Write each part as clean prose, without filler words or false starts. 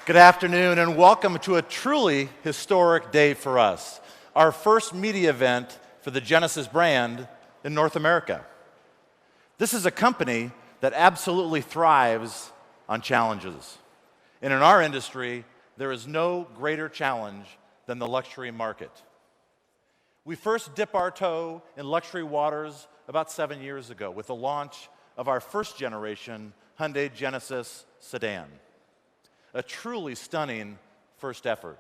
Good afternoon and welcome to a truly historic day for us, our first media event for the Genesis brand in North America. This is a company that absolutely thrives on challenges. And in our industry, there is no greater challenge than the luxury market. We first dip our toe in luxury waters about 7 years ago with the launch of our first generation Hyundai Genesis sedan. A truly stunning first effort.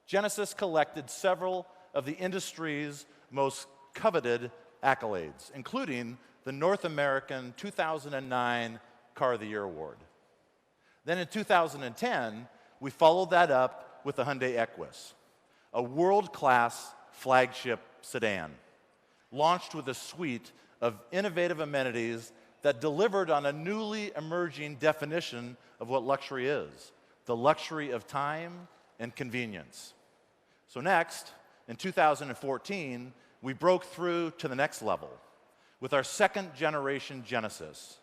Genesis collected several of the industry's most coveted accolades, including the North American 2009 Car of the Year Award. Then in 2010, we followed that up with the Hyundai Equus, a world-class flagship sedan, launched with a suite of innovative amenities that delivered on a newly emerging definition of what luxury is, the luxury of time and convenience. So next, in 2014, we broke through to the next level with our second generation Genesis,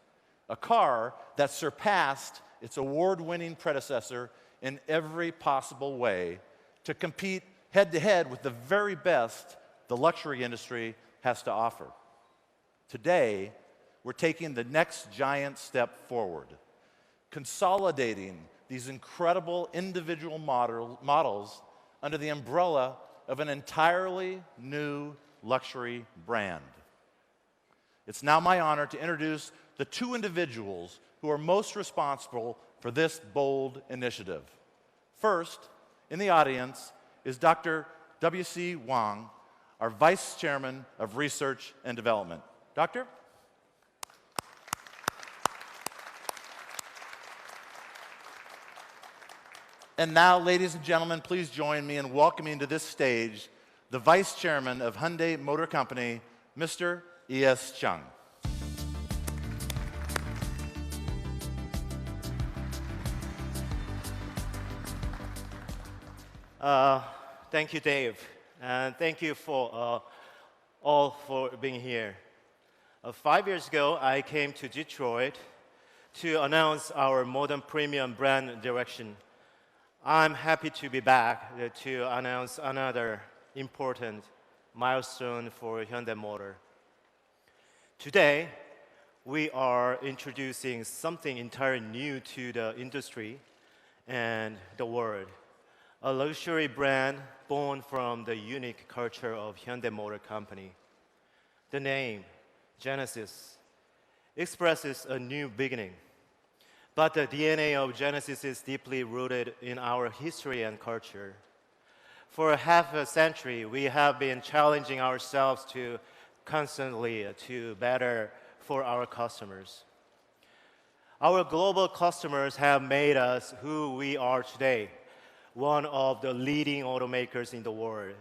a car that surpassed its award-winning predecessor in every possible way to compete head-to-head with the very best the luxury industry has to offer. Today, we're taking the next giant step forward, consolidating these incredible individual models under the umbrella of an entirely new luxury brand. It's now my honor to introduce the two individuals who are most responsible for this bold initiative. First, in the audience, is Dr. W.C. Wang, our Vice Chairman of Research and Development. Doctor? And now, ladies and gentlemen, please join me in welcoming to this stage the Vice Chairman of Hyundai Motor Company, Mr. E.S. Chung. Thank you, Dave, and thank you for all for being here. 5 years ago, I came to Detroit to announce our modern premium brand direction. I'm happy to be back to announce another important milestone for Hyundai Motor. Today, we are introducing something entirely new to the industry and the world. A luxury brand born from the unique culture of Hyundai Motor Company. The name, Genesis, expresses a new beginning. But the DNA of Genesis is deeply rooted in our history and culture. For half a century, we have been challenging ourselves to constantly to better for our customers. Our global customers have made us who we are today, one of the leading automakers in the world.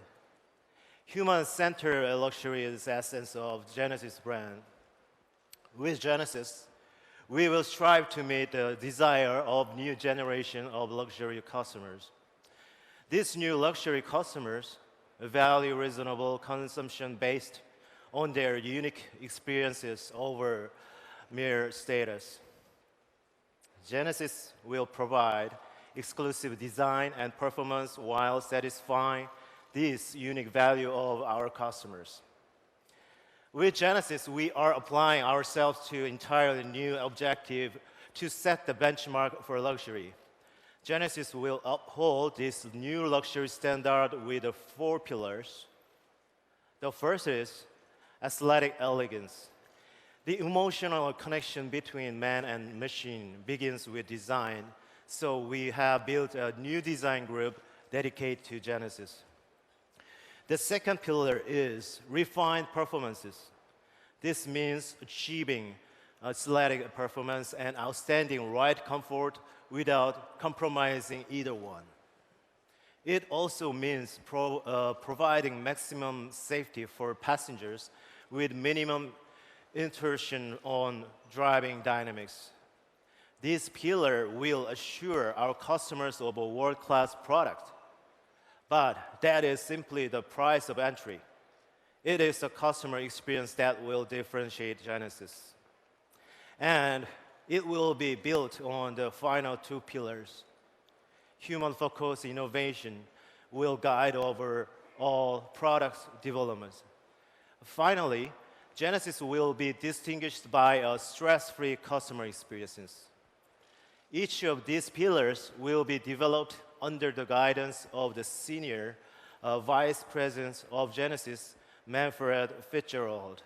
Human-centered luxury is the essence of Genesis brand. With Genesis, we will strive to meet the desire of new generation of luxury customers. These new luxury customers value reasonable consumption based on their unique experiences over mere status. Genesis will provide exclusive design and performance while satisfying this unique value of our customers. With Genesis, we are applying ourselves to entirely new objective to set the benchmark for luxury. Genesis will uphold this new luxury standard with the 4 pillars. The first is aesthetic elegance. The emotional connection between man and machine begins with design, so we have built a new design group dedicated to Genesis. The second pillar is refined performances. This means achieving aesthetic performance and outstanding ride comfort without compromising either one. It also means providing maximum safety for passengers with minimum intrusion on driving dynamics. This pillar will assure our customers of a world-class product. But that is simply the price of entry. It is the customer experience that will differentiate Genesis. And it will be built on the final 2 pillars, human-focused innovation will guide over all product developments. Finally, Genesis will be distinguished by a stress-free customer experience. Each of these pillars will be developed under the guidance of the Senior Vice President of Genesis, Manfred Fitzgerald.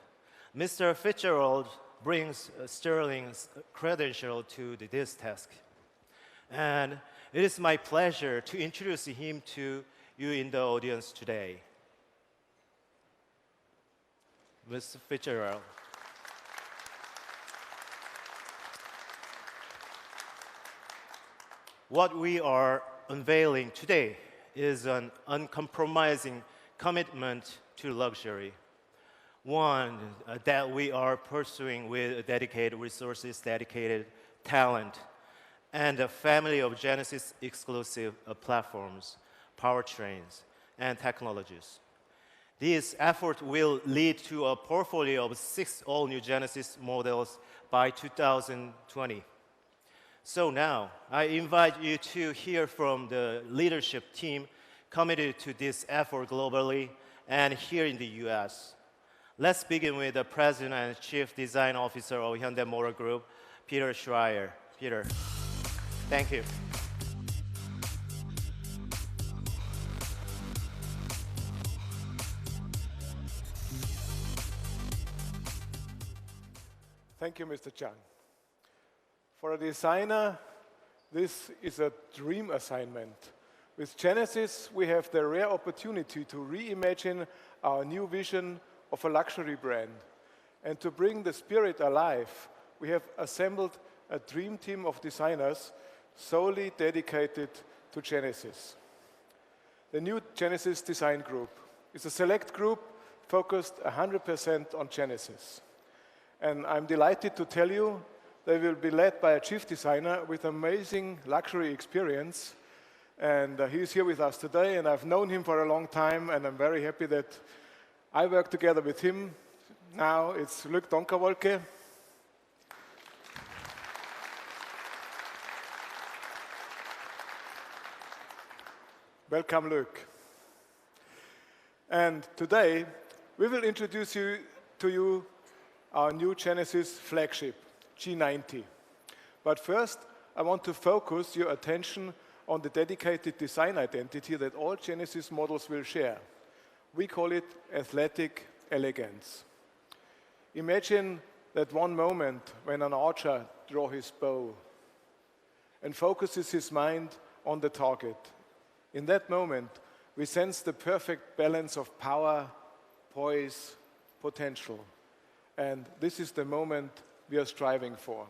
Mr. Fitzgerald brings sterling credential to this task. And it is my pleasure to introduce him to you in the audience today. Mr. Fitzgerald. What we are unveiling today is an uncompromising commitment to luxury. One that we are pursuing with dedicated resources, dedicated talent, and a family of Genesis exclusive platforms, powertrains, and technologies. This effort will lead to a portfolio of 6 all-new Genesis models by 2020. So now, I invite you to hear from the leadership team committed to this effort globally and here in the US. Let's begin with the President and Chief Design Officer of Hyundai Motor Group, Peter Schreier. Peter, thank you. Thank you, Mr. Chan. For a designer, this is a dream assignment. With Genesis, we have the rare opportunity to reimagine our new vision of a luxury brand. And to bring the spirit alive, we have assembled a dream team of designers solely dedicated to Genesis. The new Genesis Design Group is a select group focused 100% on Genesis. And I'm delighted to tell you they will be led by a chief designer with amazing luxury experience. And he's here with us today, and I've known him for a long time, and I'm very happy that I work together with him. Now it's Luc Donkerwolke. Welcome, Luc. And today we will introduce to you our new Genesis flagship, G90. But first, I want to focus your attention on the dedicated design identity that all Genesis models will share. We call it athletic elegance. Imagine that one moment when an archer draws his bow and focuses his mind on the target. In that moment, we sense the perfect balance of power, poise, potential. And this is the moment we are striving for.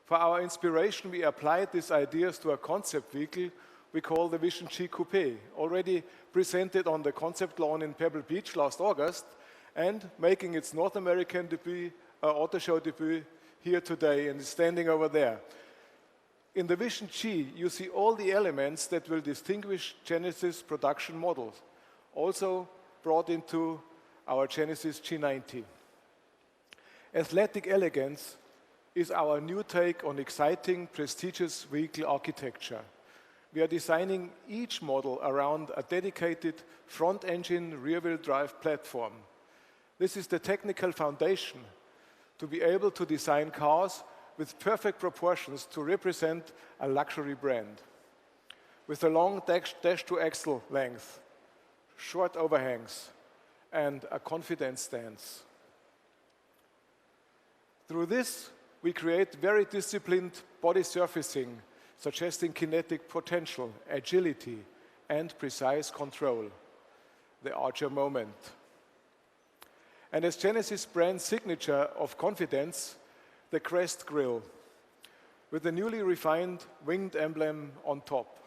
For our inspiration, we applied these ideas to a concept vehicle we call the Vision G Coupe, already presented on the concept lawn in Pebble Beach last August, and making its North American debut, auto show debut here today, and is standing over there. In the Vision G, you see all the elements that will distinguish Genesis production models, also brought into our Genesis G90. Athletic elegance is our new take on exciting, prestigious vehicle architecture. We are designing each model around a dedicated front-engine, rear-wheel drive platform. This is the technical foundation to be able to design cars with perfect proportions to represent a luxury brand. With a long dash-to-axle length, short overhangs, and a confident stance. Through this, we create very disciplined body surfacing, suggesting kinetic potential, agility, and precise control, the Archer moment. And as Genesis brand signature of confidence, the crest grille, with the newly refined winged emblem on top.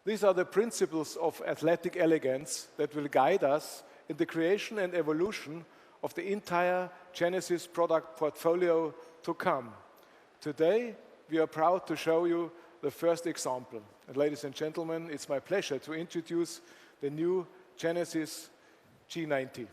These are the principles of athletic elegance that will guide us in the creation and evolution of the entire Genesis product portfolio to come. Today, we are proud to show you the first example. And ladies and gentlemen, it's my pleasure to introduce the new Genesis G90.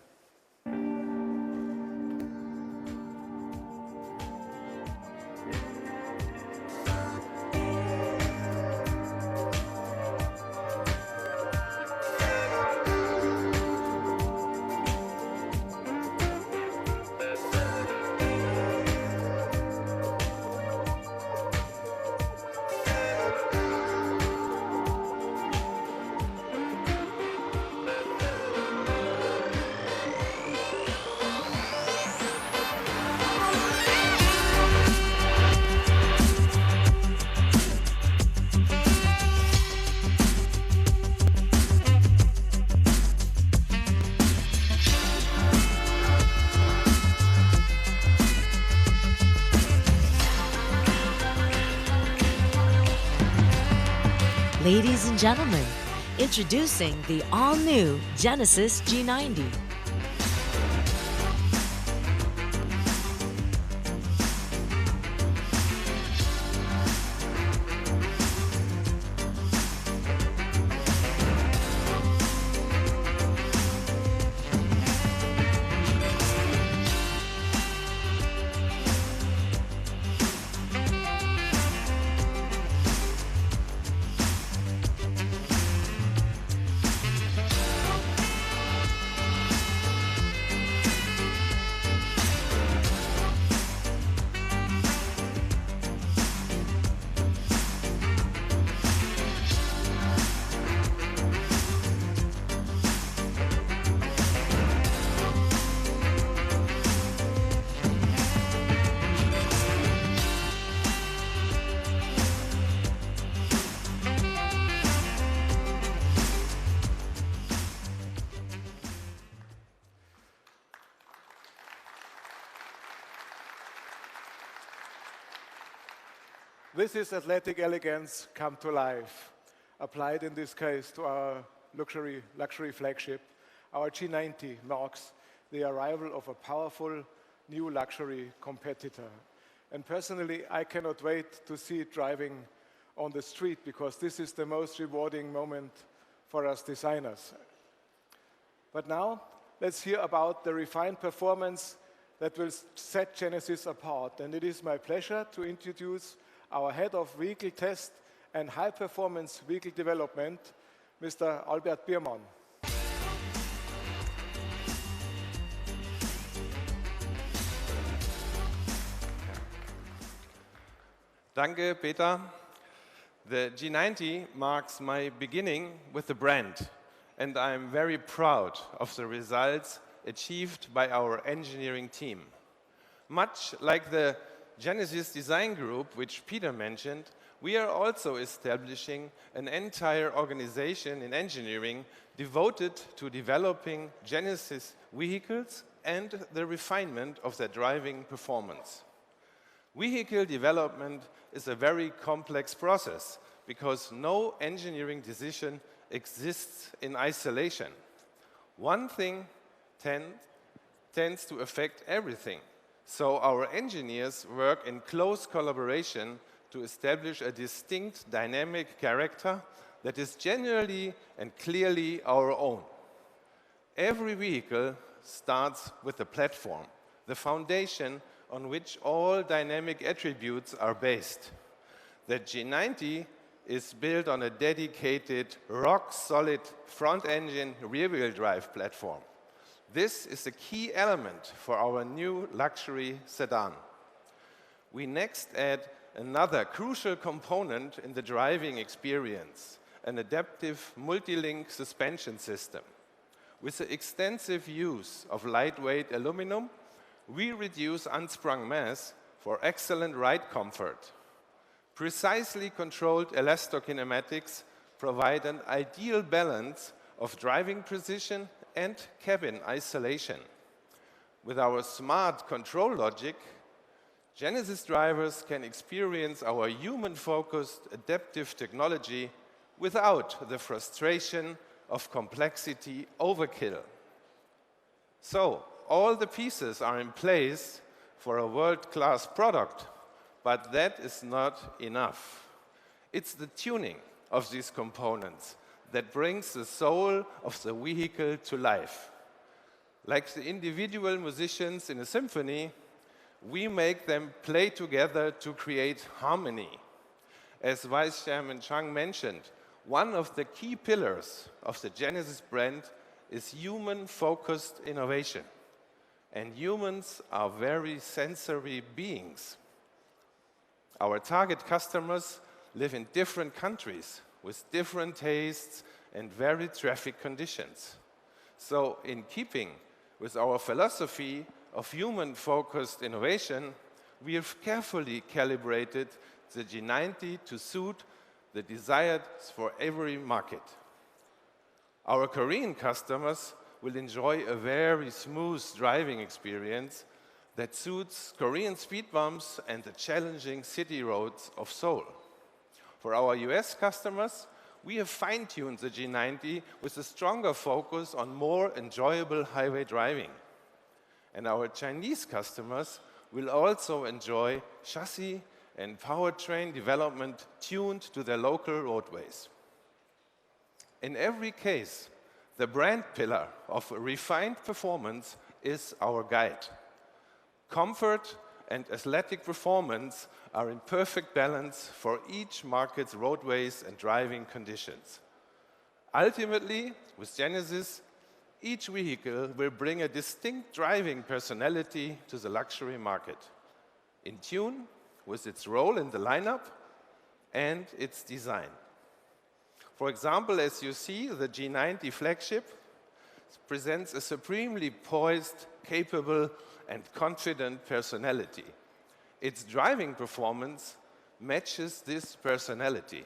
Ladies and gentlemen, introducing the all-new Genesis G90. This is athletic elegance come to life, applied in this case to our luxury flagship. Our G90 marks the arrival of a powerful new luxury competitor. And personally, I cannot wait to see it driving on the street because this is the most rewarding moment for us designers. But now, let's hear about the refined performance that will set Genesis apart. And it is my pleasure to introduce our head of vehicle test and high-performance vehicle development, Mr. Albert Biermann. Danke, Peter. The G90 marks my beginning with the brand, and I'm very proud of the results achieved by our engineering team. Much like the Genesis Design Group, which Peter mentioned, we are also establishing an entire organization in engineering devoted to developing Genesis vehicles and the refinement of their driving performance. Vehicle development is a very complex process because no engineering decision exists in isolation. One thing tends to affect everything. So our engineers work in close collaboration to establish a distinct dynamic character that is genuinely and clearly our own. Every vehicle starts with the platform, the foundation on which all dynamic attributes are based. The G90 is built on a dedicated, rock-solid front-engine rear-wheel drive platform. This is a key element for our new luxury sedan. We next add another crucial component in the driving experience, an adaptive multi-link suspension system. With the extensive use of lightweight aluminum, we reduce unsprung mass for excellent ride comfort. Precisely controlled elastokinematics provide an ideal balance of driving precision and cabin isolation. With our smart control logic, Genesis drivers can experience our human-focused adaptive technology without the frustration of complexity overkill. So, all the pieces are in place for a world-class product, but that is not enough. It's the tuning of these components that brings the soul of the vehicle to life. Like the individual musicians in a symphony, we make them play together to create harmony. As Vice Chairman Chang mentioned, one of the key pillars of the Genesis brand is human-focused innovation. And humans are very sensory beings. Our target customers live in different countries with different tastes and varied traffic conditions. So, in keeping with our philosophy of human-focused innovation, we have carefully calibrated the G90 to suit the desires for every market. Our Korean customers will enjoy a very smooth driving experience that suits Korean speed bumps and the challenging city roads of Seoul. For our US customers, we have fine-tuned the G90 with a stronger focus on more enjoyable highway driving. And our Chinese customers will also enjoy chassis and powertrain development tuned to their local roadways. In every case, the brand pillar of refined performance is our guide. Comfort and athletic performance are in perfect balance for each market's roadways and driving conditions. Ultimately, with Genesis, each vehicle will bring a distinct driving personality to the luxury market, in tune with its role in the lineup and its design. For example, as you see, the G90 flagship presents a supremely poised, capable, and confident personality. Its driving performance matches this personality.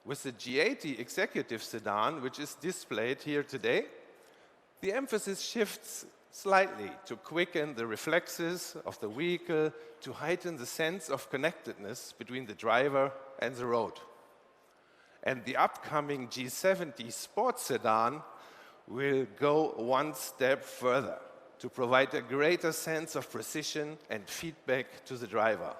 With the G80 executive sedan, which is displayed here today, the emphasis shifts slightly to quicken the reflexes of the vehicle, to heighten the sense of connectedness between the driver and the road. And the upcoming G70 sports sedan will go one step further to provide a greater sense of precision and feedback to the driver.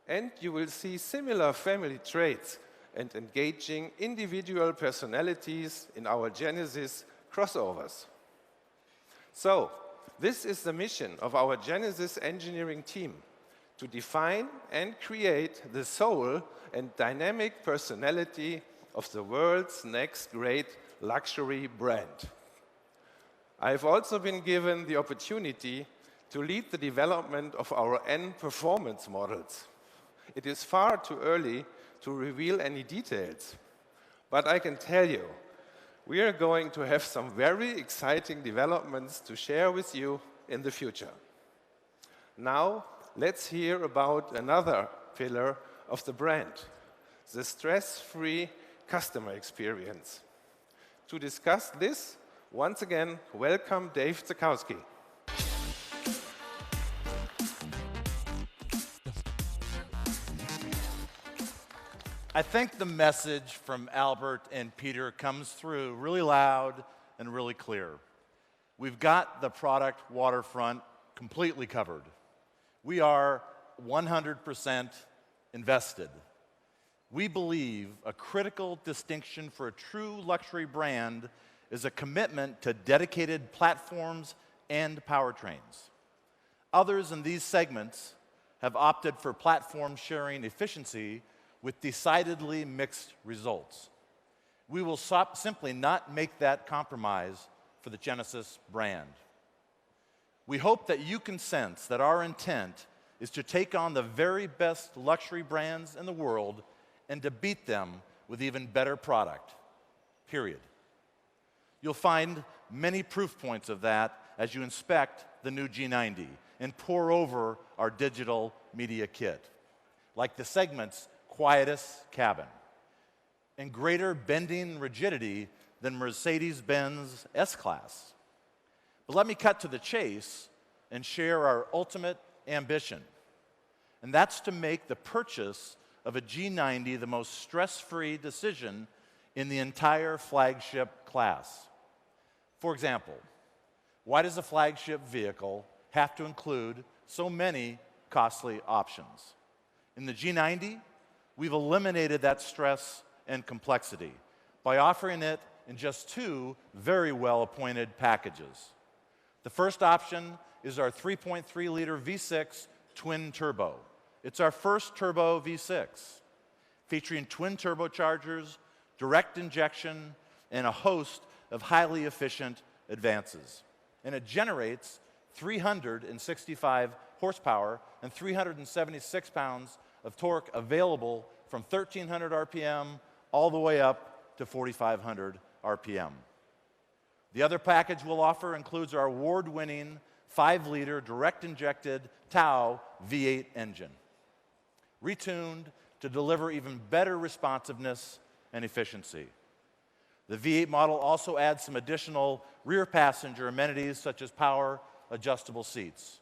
And you will see similar family traits and engaging individual personalities in our Genesis crossovers. So, this is the mission of our Genesis engineering team, to define and create the soul and dynamic personality of the world's next great luxury brand. I've also been given the opportunity to lead the development of our N performance models. It is far too early to reveal any details, but I can tell you, we are going to have some very exciting developments to share with you in the future. Now, let's hear about another pillar of the brand, the stress-free customer experience. To discuss this, once again, welcome Dave Zakowski. I think the message from Albert and Peter comes through really loud and really clear. We've got the product waterfront completely covered. We are 100% invested. We believe a critical distinction for a true luxury brand is a commitment to dedicated platforms and powertrains. Others in these segments have opted for platform sharing efficiency with decidedly mixed results. We will simply not make that compromise for the Genesis brand. We hope that you can sense that our intent is to take on the very best luxury brands in the world and to beat them with even better product, period. You'll find many proof points of that as you inspect the new G90 and pore over our digital media kit, like the segment's quietest cabin and greater bending rigidity than Mercedes-Benz S-Class. But let me cut to the chase and share our ultimate ambition, and that's to make the purchase of a G90 the most stress-free decision in the entire flagship class. For example, why does a flagship vehicle have to include so many costly options? In the G90, we've eliminated that stress and complexity by offering it in just two very well-appointed packages. The first option is our 3.3-liter V6 twin turbo. It's our first turbo V6, featuring twin turbochargers, direct injection, and a host of highly efficient advances. And it generates 365 horsepower and 376 pounds of torque available from 1,300 RPM all the way up to 4,500 RPM. The other package we'll offer includes our award-winning 5-liter direct-injected Tau V8 engine, retuned to deliver even better responsiveness and efficiency. The V8 model also adds some additional rear passenger amenities such as power adjustable seats.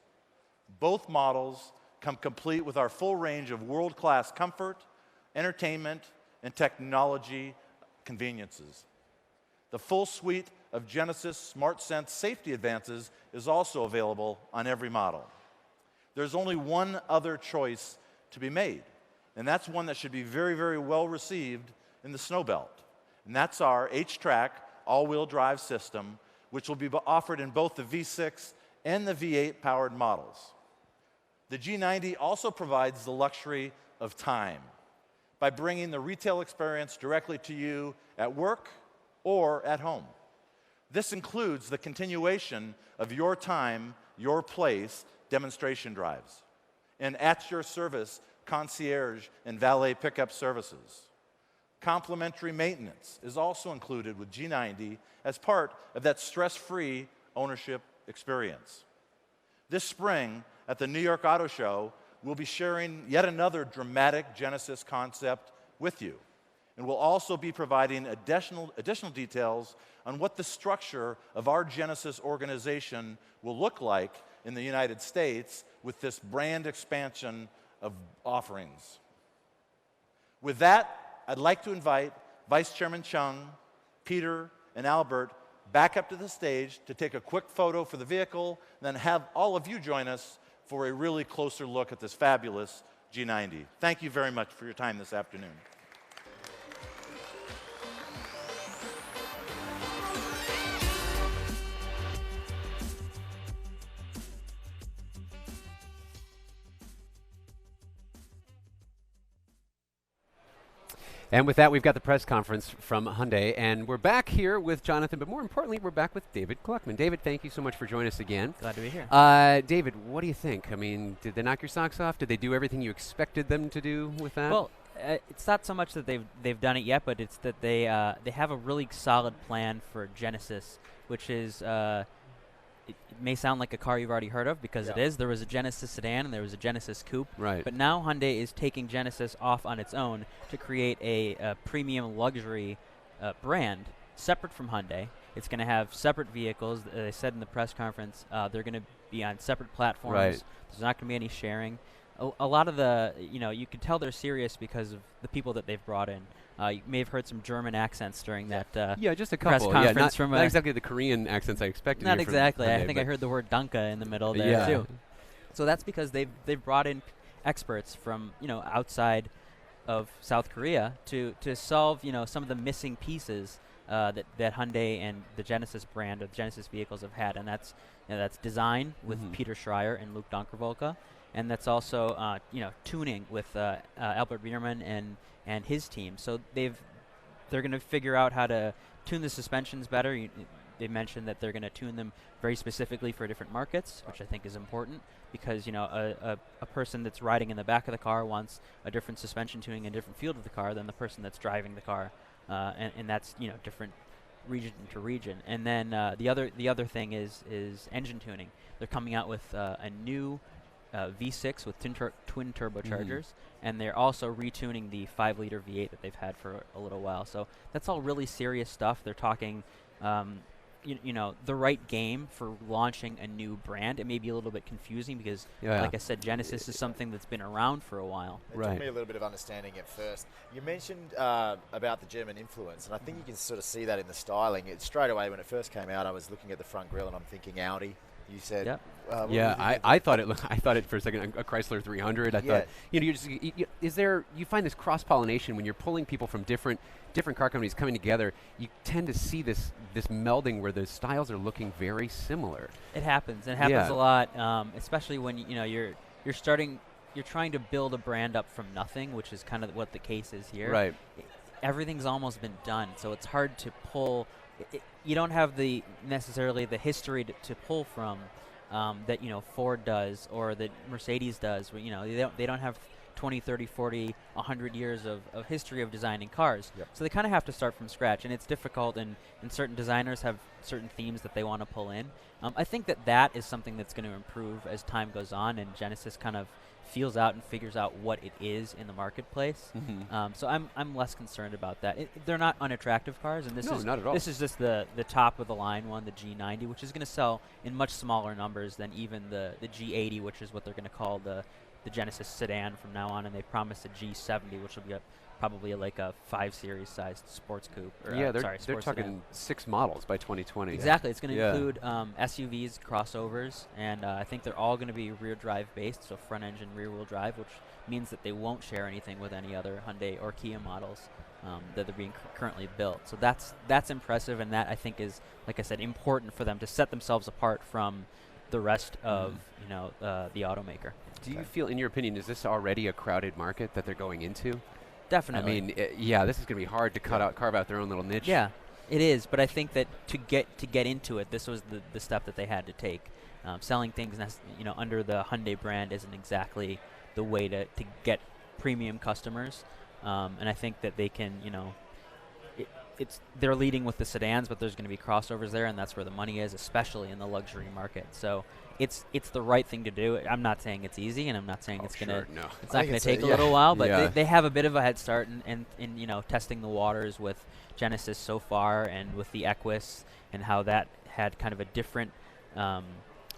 Both models come complete with our full range of world-class comfort, entertainment, and technology conveniences. The full suite of Genesis SmartSense safety advances is also available on every model. There's only one other choice to be made, and that's one that should be very, very well received in the snow belt. And that's our H-Track all-wheel drive system, which will be offered in both the V6 and the V8 powered models. The G90 also provides the luxury of time by bringing the retail experience directly to you at work or at home. This includes the continuation of your time, your place demonstration drives, and at your service concierge and valet pickup services. Complimentary maintenance is also included with G90 as part of that stress-free ownership experience. This spring at the New York Auto Show, we'll be sharing yet another dramatic Genesis concept with you. And we'll also be providing additional details on what the structure of our Genesis organization will look like in the United States with this brand expansion of offerings. With that, I'd like to invite Vice Chairman Chung, Peter, and Albert back up to the stage to take a quick photo for the vehicle, and then have all of you join us for a really closer look at this fabulous G90. Thank you very much for your time this afternoon. And with that, we've got the press conference from Hyundai, and we're back here with Jonathan, but more importantly, we're back with David Gluckman. David, thank you so much for joining us again. Glad to be here. David, what do you think? I mean, did they knock your socks off? Did they do everything you expected them to do with that? Well, it's not so much that they've done it yet, but it's that they have a really solid plan for Genesis, which is it may sound like a car you've already heard of, because it is. There was a Genesis sedan and there was a Genesis coupe. Right. But now Hyundai is taking Genesis off on its own to create a premium luxury brand separate from Hyundai. It's going to have separate vehicles. They said in the press conference they're going to be on separate platforms. Right. There's not going to be any sharing. A lot of the, you can tell they're serious because of the people that they've brought in. You may have heard some German accents during that yeah, just a press couple. conference. Not exactly the Korean accents I expected. Not exactly. Hyundai, I think I heard the word Danke in the middle there too. So that's because they've brought in experts from outside of South Korea to solve some of the missing pieces that Hyundai and the Genesis brand of Genesis vehicles have had, and that's design with Peter Schreier and Luke Donkervolka, and that's also tuning with Albert Biermann and his team. So they're going to figure out how to tune the suspensions better. They mentioned that they're going to tune them very specifically for different markets, which I think is important, because a person that's riding in the back of the car wants a different suspension tuning in a different field of the car than the person that's driving the car, and that's different region to region. And then the other thing is engine tuning. They're coming out with a new V6 with twin turbochargers, and they're also retuning the 5-liter V8 that they've had for a little while. So that's all really serious stuff. They're talking, the right game for launching a new brand. It may be a little bit confusing because, like I said, Genesis is something that's been around for a while. It took me a little bit of understanding at first. You mentioned about the German influence, and I think you can sort of see that in the styling. Straight away when it first came out, I was looking at the front grille and I'm thinking Audi. You said, I thought it for a second a Chrysler 300. I thought, you find this cross pollination when you're pulling people from different car companies coming together. You tend to see this melding where the styles are looking very similar. It happens. It happens a lot, especially when you're trying to build a brand up from nothing, which is kind of what the case is here. Right. Everything's almost been done, so it's hard to pull. You don't have necessarily the history to pull from that Ford does or that Mercedes does. They don't have 20, 30, 40, 100 years of history of designing cars. Yep. So they kind of have to start from scratch, and it's difficult, and certain designers have certain themes that they want to pull in. I think that is something that's going to improve as time goes on, and Genesis kind of feels out and figures out what it is in the marketplace. So I'm less concerned about that. They're not unattractive cars, and not at all. This is just the top of the line one, the G90, which is going to sell in much smaller numbers than even the G80, which is what they're going to call the the Genesis sedan from now on, and they promised a G70, which will be probably like a 5 Series sized sports coupe. Or Yeah, sorry, they're talking sedan. 6 models by 2020. Exactly. It's going to include SUVs, crossovers, and I think they're all going to be rear drive based, so front engine, rear wheel drive, which means that they won't share anything with any other Hyundai or Kia models that are being currently built. So that's impressive, and that I think is, like I said, important for them to set themselves apart from the rest of the automaker. Do you feel, in your opinion, is this already a crowded market that they're going into? Definitely. I mean, this is going to be hard to carve out their own little niche. Yeah, it is. But I think that to get into it, this was the step that they had to take. Selling things, under the Hyundai brand isn't exactly the way to get premium customers. And I think that they can, they're leading with the sedans, but there's going to be crossovers there, and that's where the money is, especially in the luxury market. So it's the right thing to do. I'm not saying it's easy, and I'm not saying it's not going to take a little while, but they have a bit of a head start in testing the waters with Genesis so far, and with the Equus, and how that had kind of a different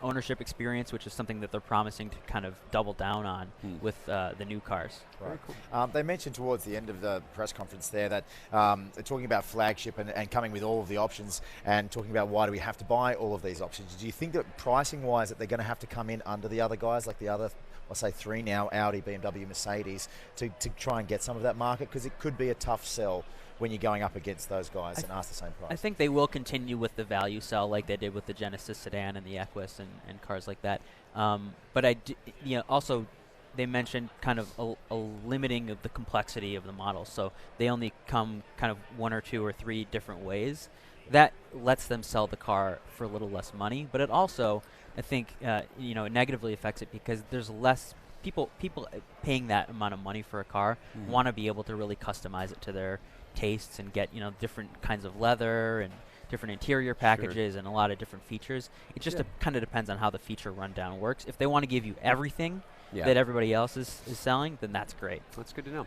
ownership experience, which is something that they're promising to kind of double down on with the new cars. Right. Cool. They mentioned towards the end of the press conference there that they're talking about flagship and coming with all of the options, and talking about why do we have to buy all of these options. Do you think that pricing-wise that they're going to have to come in under the other guys, like the other, I'll say 3 now, Audi, BMW, Mercedes, to try and get some of that market? Because it could be a tough sell when you're going up against those guys and ask the same price. I think they will continue with the value sell like they did with the Genesis sedan and the Equus and cars like that. But also they mentioned kind of a limiting of the complexity of the models. So they only come kind of 1 or 2 or 3 different ways. That lets them sell the car for a little less money, but it also, I think, it negatively affects it because there's less people paying that amount of money for a car want to be able to really customize it to their tastes and get different kinds of leather and different interior packages and a lot of different features. It just kind of depends on how the feature rundown works. If they want to give you everything that everybody else is selling, then that's great. That's good to know.